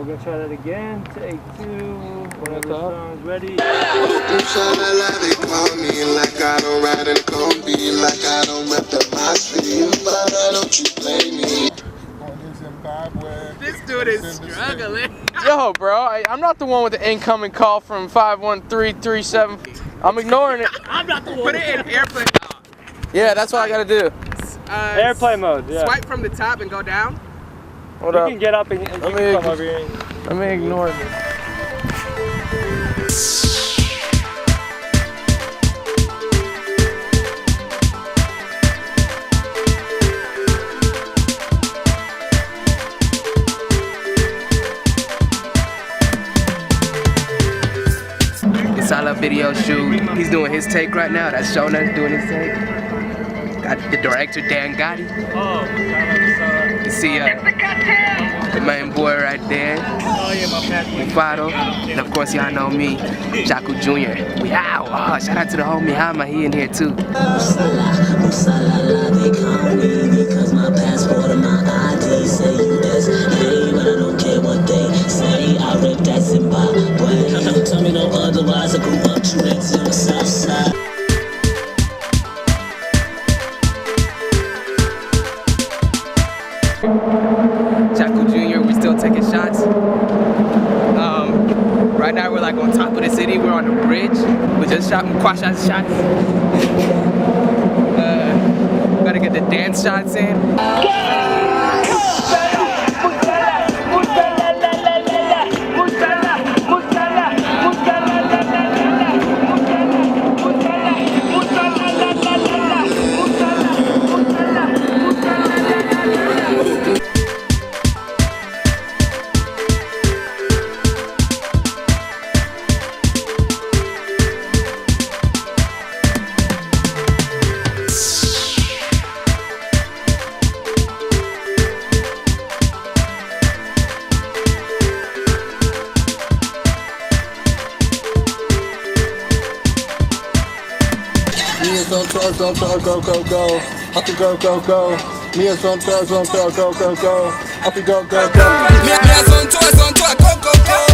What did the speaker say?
we're gonna try that again. Take 2. Whenever the song's ready. Musala, they call me like I don't ride in combi, like I don't rep the my city, but don't you blame me. This dude is struggling. Yo, bro, I'm not the one with the incoming call from 51337. I'm ignoring it. I'm not the one. Put it in airplane mode. Yeah, that's what I gotta do. Airplane mode, yeah. Swipe from the top and go down. Hold you up. can get up and you can come over here. Let me ignore this. Musala video shoot. He's doing his take right now. That's Shona doing his take. Got the director Dan Gotti. Oh, Musala. You see the main boy right there. Oh yeah, my Fado. And of course y'all know me, Jaco Jr. We out. Oh, shout out to the homie Hama, he in here too. Musala, they call me because my passport and my ID say you this. Hey, but I don't care what they say. I rip that Zimbabwe. Don't tell me no otherwise. I grew up tricks on the south side. Cahtel Jr., we're still taking shots. Right now we're like on top of the city, we're on the bridge. We just shot quad shots. Gotta get the dance shots in. On tours, go, go, go, go, go. Up and go, go, go. Mia's on tours, go, go, go, go. Up and go, go, go. Mia's on tours, go, go, go.